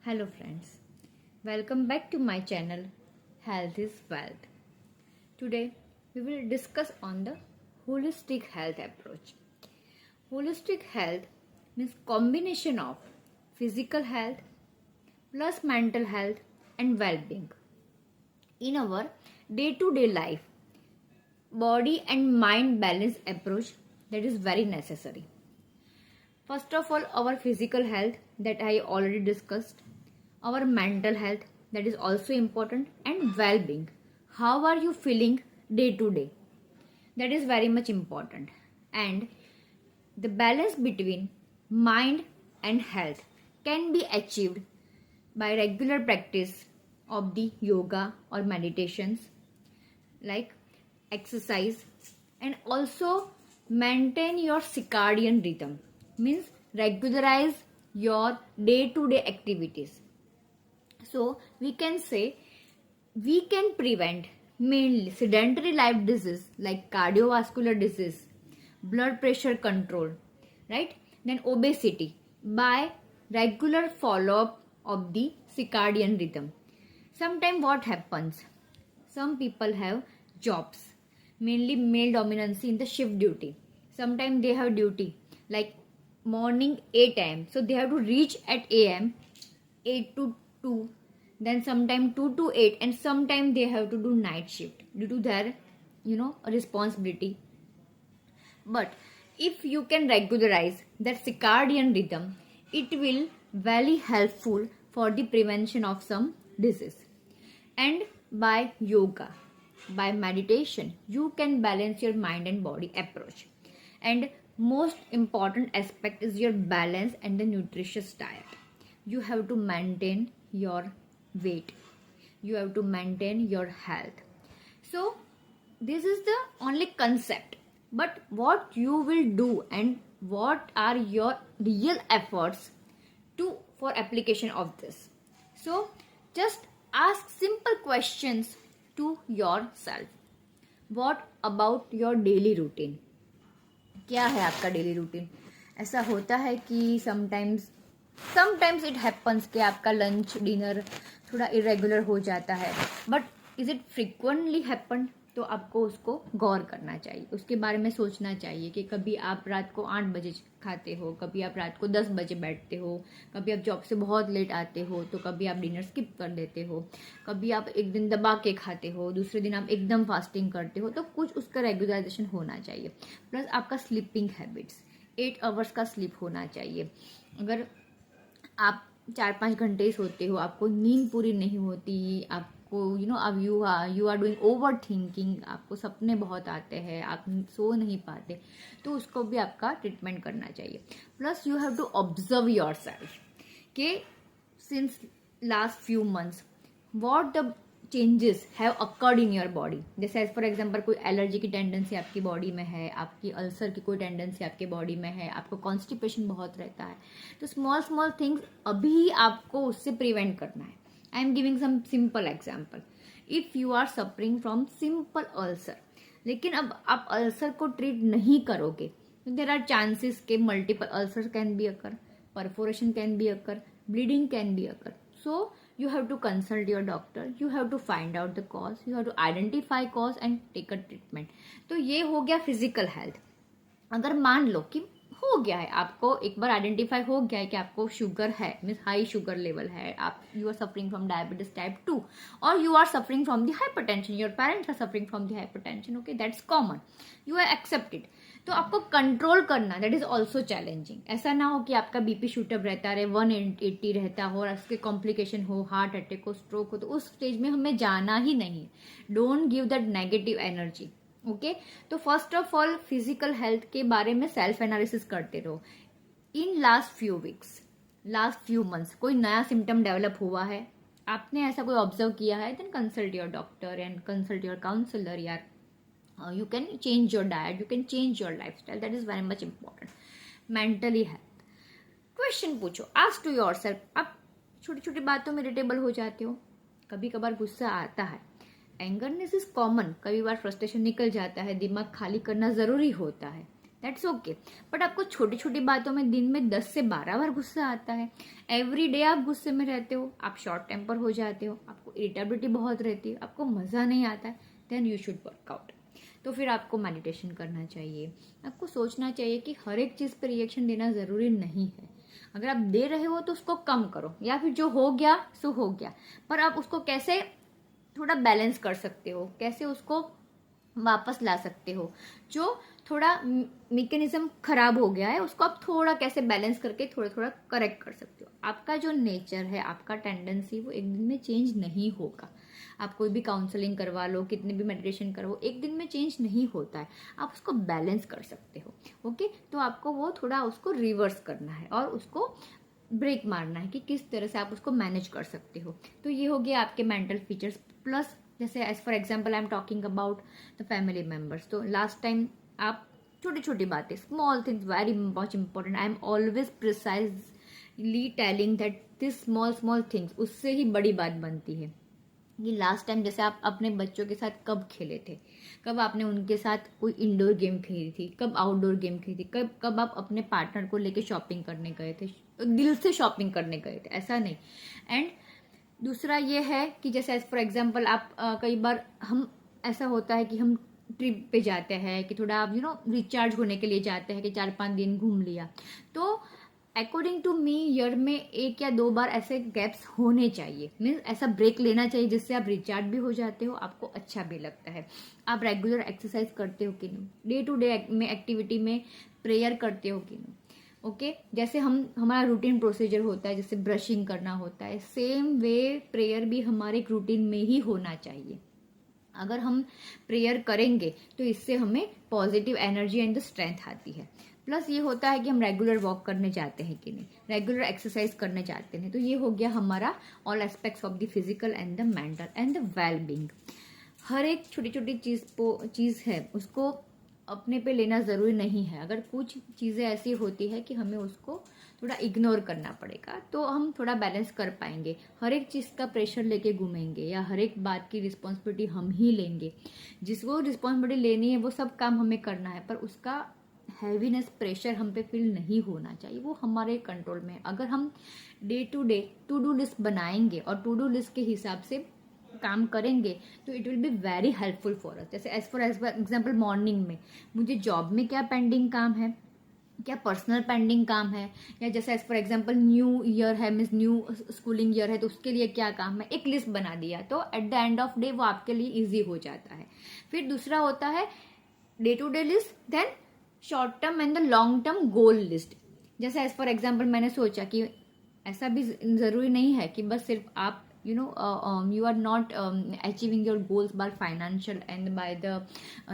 Hello friends, welcome back to my channel Health is Wealth. Today we will discuss on the holistic health approach. Holistic health means combination of physical health plus mental health and well-being. In our day-to-day life, body and mind balance approach that is very necessary. First of all, our physical health that I already discussed, our mental health that is also important, and well-being. How are you feeling day to day? That is very much important. And the balance between mind and health can be achieved by regular practice of the yoga or meditations like exercise, and also maintain your circadian rhythm, means regularize your day to day activities. So we can say we can prevent mainly sedentary life disease like cardiovascular disease, blood pressure control, right? Then obesity by regular follow up of the circadian rhythm. Sometimes what happens? Some people have jobs, mainly male dominancy in the shift duty. Sometimes they have duty like morning 8 a.m. So they have to reach at a.m. 8 to 2, then sometime 2 to 8, and sometime they have to do night shift due to their responsibility. But if you can regularize that circadian rhythm, it will very helpful for the prevention of some disease. And by yoga, by meditation, you can balance your mind and body approach. And most important aspect is your balance and the nutritious diet. You have to maintain your weight, you have to maintain your health. So this is the only concept, but what you will do and what are your real efforts to for application of this. So just ask simple questions to yourself. What about your daily routine? क्या है आपका daily routine? ऐसा होता है कि sometimes it happens कि आपका lunch dinner थोड़ा इरेगुलर हो जाता है, but is it frequently happen? तो आपको उसको गौर करना चाहिए, उसके बारे में सोचना चाहिए कि कभी आप रात को 8 बजे खाते हो, कभी आप रात को 10 बजे बैठते हो, कभी आप जॉब से बहुत लेट आते हो तो कभी आप डिनर स्किप कर देते हो, कभी आप एक दिन दबा के खाते हो, दूसरे दिन आप एकदम फास्टिंग करते हो. तो कुछ उसका रेगुलराइजेशन होना चाहिए. प्लस आपका स्लीपिंग हैबिट्स 8 आवर्स का स्लीप होना चाहिए. अगर आप 4-5 घंटे ही सोते हो, आपको नींद पूरी नहीं होती, आपको अब you are doing over thinking, आपको सपने बहुत आते हैं, आप सो नहीं पाते, तो उसको भी आपका ट्रीटमेंट करना चाहिए. Plus you have to observe your self कि since last few months what the changes have occurred in your body. जैसे एज फॉर एग्जाम्पल कोई एलर्जी की टेंडेंसी आपकी बॉडी में है, आपकी अल्सर की कोई टेंडेंसी आपके बॉडी में है, आपको कॉन्स्टिपेशन बहुत रहता है, तो स्मॉल थिंग्स अभी आपको उससे प्रिवेंट करना है. I am giving some simple example. If you are suffering from simple ulcer, लेकिन अब आप अल्सर को ट्रीट नहीं करोगे तो देर आर चांसेस के multiple ulcer can be occur, perforation can be occur, bleeding can be occur. So you have to consult your doctor, you have to find out the cause, you have to identify cause and take a treatment. तो ये हो गया physical health. अगर मान लो कि हो गया है, आपको एक बार आइडेंटिफाई हो गया है कि आपको शुगर है, मीन्स हाई शुगर लेवल है, आप you are suffering from diabetes type 2 और you are suffering from the hypertension, your parents are suffering from the hypertension, okay that's common, you are accepted. तो आपको कंट्रोल करना that is also challenging. ऐसा ना हो कि आपका बीपी शूटअप रहता रहे, 180 रहता हो और उसके कॉम्प्लिकेशन हो, हार्ट अटैक हो, स्ट्रोक हो, तो उस स्टेज में हमें जाना ही नहीं. Don't give that negative energy. Okay, तो first of all physical health के बारे में सेल्फ एनालिसिस करते रहो. In last few weeks, last few months कोई नया सिम्टम डेवलप हुआ है, आपने ऐसा कोई ऑब्जर्व किया है, then consult your doctor and consult your counsellor. यार you can change your diet, you can change your lifestyle, that is very much important. Mentally health, question पूछो, आस्क टू योरसेल्फ. आप छोटी छोटी बातों में इरिटेबल हो जाते हो, कभी कभार गुस्सा आता है, एंगरनेस इज कॉमन, कभी बार फ्रस्ट्रेशन निकल जाता है, दिमाग खाली करना जरूरी होता है, दैट्स ओके। बट आपको छोटी छोटी बातों में दिन में 10 से 12 बार गुस्सा आता है, एवरी डे आप गुस्से में रहते हो, आप शॉर्ट टेम्पर हो जाते हो, आपको इरिटेबिलिटी बहुत रहती है, आपको मज़ा नहीं आता है, देन यू शुड वर्कआउट। तो फिर आपको मेडिटेशन करना चाहिए। आपको सोचना चाहिए कि हर एक चीज़ पर रिएक्शन देना ज़रूरी नहीं है। अगर आप दे रहे हो तो उसको कम करो, या फिर जो हो गया सो हो गया, पर आप उसको कैसे थोड़ा बैलेंस कर सकते हो, कैसे उसको वापस ला सकते हो। जो थोड़ा मैकेनिज्म खराब हो गया है उसको आप थोड़ा कैसे बैलेंस करके थोड़ा थोड़ा करेक्ट कर सकते हो। आपका जो नेचर है, आपका टेंडेंसी, वो एक दिन में चेंज नहीं होगा। आप कोई भी काउंसलिंग करवा लो, कितने भी मेडिटेशन करो, एक दिन में चेंज नहीं होता है। आप उसको बैलेंस कर सकते हो। ओके, तो आपको वो थोड़ा उसको रिवर्स करना है और उसको ब्रेक मारना है कि किस तरह से आप उसको मैनेज कर सकते हो। तो ये हो गया आपके मेंटल फीचर्स। प्लस जैसे as for example I am talking about the family members, तो लास्ट टाइम आप छोटी छोटी बातें, small things very much important, I am always precisely telling that this small small things, उससे ही बड़ी बात बनती है। कि लास्ट टाइम जैसे आप अपने बच्चों के साथ कब खेले थे, कब आपने उनके साथ कोई इंडोर गेम खेली थी, कब आउटडोर गेम खेली थी, कब कब आप अपने पार्टनर को लेके शॉपिंग करने गए थे, दिल से शॉपिंग करने गए थे, ऐसा नहीं। एंड दूसरा ये है कि जैसे एज फॉर एग्जाम्पल आप कई बार हम ऐसा होता है कि हम ट्रिप पे जाते हैं कि थोड़ा आप रिचार्ज होने के लिए जाते हैं कि 4-5 दिन घूम लिया, तो अकॉर्डिंग टू मी ईयर में 1 या 2 बार ऐसे गैप्स होने चाहिए, मीन्स ऐसा ब्रेक लेना चाहिए जिससे आप रिचार्ज भी हो जाते हो, आपको अच्छा भी लगता है। आप रेगुलर एक्सरसाइज करते हो कि नहीं, डे टू डे में एक्टिविटी में प्रेयर करते हो कि नहीं। ओके, जैसे हमारा रूटीन प्रोसीजर होता है, जैसे ब्रशिंग करना होता है, सेम वे प्रेयर भी हमारे एक रूटीन में ही होना चाहिए। अगर हम प्रेयर करेंगे तो इससे हमें positive energy and the strength आती है। प्लस ये होता है कि हम रेगुलर वॉक करने जाते हैं कि नहीं, रेगुलर एक्सरसाइज करने जाते हैं, तो ये हो गया हमारा all aspects of the physical and the mental and the well being एक छोटी छोटी चीज़ है उसको अपने पे लेना ज़रूरी नहीं है। अगर कुछ चीज़ें ऐसी होती है कि हमें उसको थोड़ा इग्नोर करना पड़ेगा तो हम थोड़ा बैलेंस कर पाएंगे। हर एक चीज़ का प्रेशर लेके घूमेंगे या हर एक बात की रिस्पॉन्सिबिलिटी हम ही लेंगे, जिसको रिस्पॉन्सिबिलिटी लेनी है वो सब काम हमें करना है, पर उसका हैवीनेस प्रेशर हम पे फील नहीं होना चाहिए, वो हमारे कंट्रोल में है। अगर हम day to day to do list बनाएंगे और टू डू लिस्ट के हिसाब से काम करेंगे तो it will be very helpful for us. जैसे एज फॉर एग्जाम्पल मॉर्निंग में मुझे जॉब में क्या पेंडिंग काम है, क्या पर्सनल पेंडिंग काम है, या जैसे as for example new year है, मीन्स न्यू स्कूलिंग ईयर है, तो उसके लिए क्या काम है, एक लिस्ट बना दिया तो at the end of day वो आपके लिए ईजी हो जाता है। फिर दूसरा होता है day to day list, then short term and the long term goal list. जैसे एज फॉर एग्जाम्पल मैंने सोचा कि ऐसा भी ज़रूरी नहीं है कि बस सिर्फ आप you are not achieving your goals by financial and by the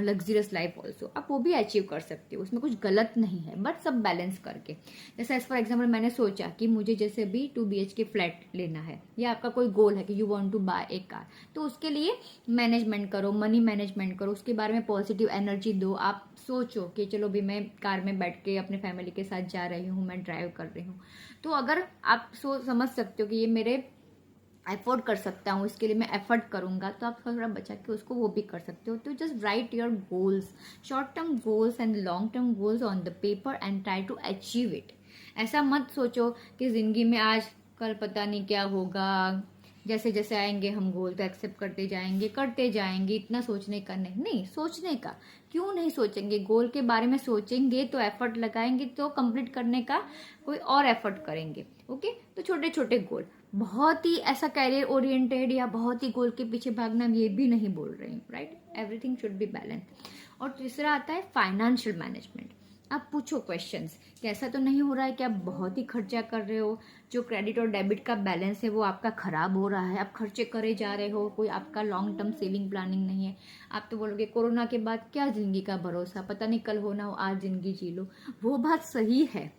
luxurious life also, आप वो भी अचीव कर सकते हो, उसमें कुछ गलत नहीं है, बट सब बैलेंस करके। जैसे एज फॉर एग्जाम्पल मैंने सोचा कि मुझे जैसे भी 2 BHK फ्लैट लेना है, या आपका कोई गोल है कि you want to buy a car, तो उसके लिए मैनेजमेंट करो, मनी मैनेजमेंट करो, उसके बारे में पॉजिटिव एनर्जी दो। आप सोचो कि चलो भी मैं कार में बैठ के अपने फैमिली के साथ जा रही हूँ, मैं ड्राइव कर रही हूँ, तो अगर आप समझ सकते हो कि ये मेरे एफोर्ड कर सकता हूँ, इसके लिए मैं एफर्ट करूँगा, तो आप थोड़ा बचा के उसको वो भी कर सकते हो। तो just write your goals, short term goals and long term goals on the paper and try to achieve it. ऐसा मत सोचो कि ज़िंदगी में आज कल पता नहीं क्या होगा, जैसे जैसे आएंगे हम गोल तो एक्सेप्ट करते जाएंगे, इतना सोचने का नहीं सोचने का। क्यों नहीं सोचेंगे, गोल के बारे में सोचेंगे तो एफर्ट लगाएंगे तो कंप्लीट करने का कोई और एफर्ट करेंगे। ओके, तो छोटे छोटे गोल, बहुत ही ऐसा कैरियर ओरिएंटेड या बहुत ही गोल के पीछे भागना, ये भी नहीं बोल रही हूँ, right. Everything should be balance. और तीसरा आता है फाइनेंशियल मैनेजमेंट। आप पूछो क्वेश्चंस कि ऐसा तो नहीं हो रहा है कि आप बहुत ही खर्चा कर रहे हो, जो क्रेडिट और डेबिट का बैलेंस है वो आपका खराब हो रहा है, आप खर्चे करे जा रहे हो, कोई आपका लॉन्ग टर्म सेविंग प्लानिंग नहीं है। आप तो बोलोगे कोरोना के बाद क्या जिंदगी का भरोसा, पता नहीं कल हो ना हो, आज जिंदगी जी लो। वो बात सही है,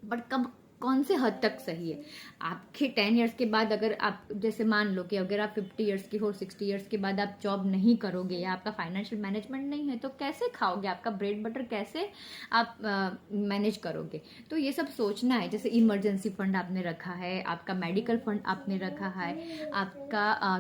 बट कब कौन से हद तक सही है। आपके 10 ईयर्स के बाद अगर आप जैसे मान लो कि अगर आप 50 ईयर्स की हो, 60 ईयर्स के बाद आप जॉब नहीं करोगे या आपका फाइनेंशियल मैनेजमेंट नहीं है, तो कैसे खाओगे, आपका ब्रेड बटर कैसे आप मैनेज करोगे। तो ये सब सोचना है। जैसे इमरजेंसी फंड आपने रखा है, आपका मेडिकल फंड आपने रखा है, आपका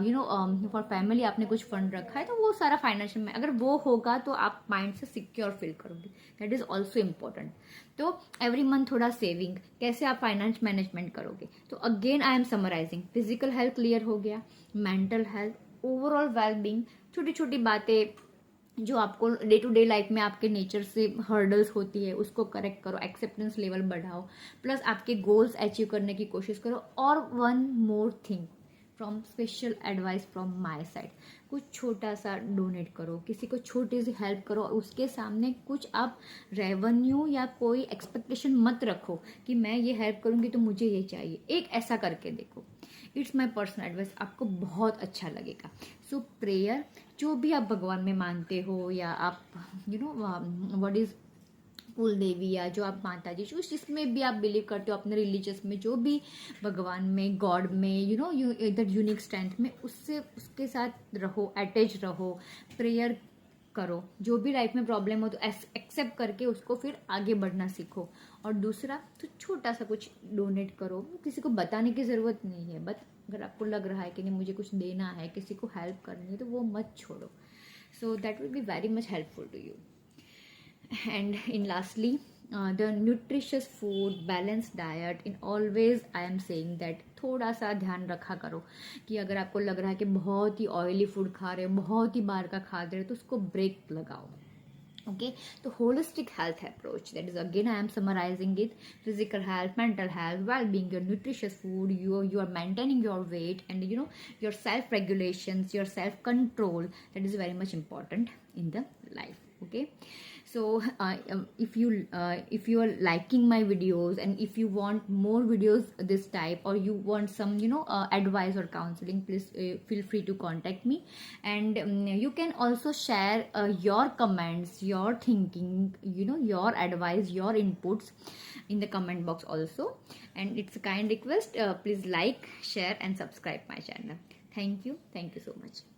फॉर फैमिली आपने कुछ फंड रखा है, तो वो सारा फाइनेंशियल में अगर वो होगा तो आप माइंड से सिक्योर फील करोगे। That is also important. तो एवरी मंथ थोड़ा सेविंग, कैसे आप फाइनेंस मैनेजमेंट करोगे। तो again I am summarising, physical health clear हो गया, मेंटल हेल्थ, ओवरऑल वेलबींग, छोटी छोटी बातें जो आपको डे टू डे लाइफ में आपके नेचर से हर्डल्स होती है उसको करेक्ट करो, एक्सेप्टेंस लेवल बढ़ाओ, प्लस आपके गोल्स अचीव करने की कोशिश करो। और one more thing, from special advice from my side, कुछ छोटा सा डोनेट करो, किसी को छोटी सी हेल्प करो, और उसके सामने कुछ आप रेवेन्यू या कोई एक्सपेक्टेशन मत रखो कि मैं ये हेल्प करूंगी तो मुझे ये चाहिए। एक ऐसा करके देखो, इट्स माई पर्सनल एडवाइस, आपको बहुत अच्छा लगेगा। सो प्रेयर, जो भी आप भगवान में मानते हो या आप व्हाट इज कुल देवी या जो आप माता जी जिसमें भी आप बिलीव करते हो, अपने रिलीजियस में जो भी भगवान में, गॉड में, यू इधर यूनिक स्ट्रेंथ में, उससे उसके साथ रहो, अटैच रहो, प्रेयर करो। जो भी लाइफ में प्रॉब्लम हो तो एक्सेप्ट करके उसको फिर आगे बढ़ना सीखो। और दूसरा तो छोटा सा कुछ डोनेट करो, किसी को बताने की ज़रूरत नहीं है, बट अगर आपको लग रहा है कि नहीं मुझे कुछ देना है, किसी को हेल्प करनी है, तो वो मत छोड़ो। So that will be very much helpful to you. And in lastly, the nutritious food, balanced diet, in always I am saying that थोड़ा सा ध्यान रखा करो कि अगर आपको लग रहा है कि बहुत ही ऑयली फूड खा रहे हो, बहुत ही बाहर का खा रहे हो, तो उसको ब्रेक लगाओ। Okay, so holistic health approach, that is again I am summarizing it: physical health, mental health, well-being, your nutritious food, you are maintaining your weight, and your self regulations, your self control, that is very much important in the life. Okay, so if you are liking my videos, and if you want more videos this type, or you want some advice or counseling, please feel free to contact me. And you can also share your comments, your thinking, your advice, your inputs in the comment box also. And it's a kind request, please like, share and subscribe my channel. Thank you so much.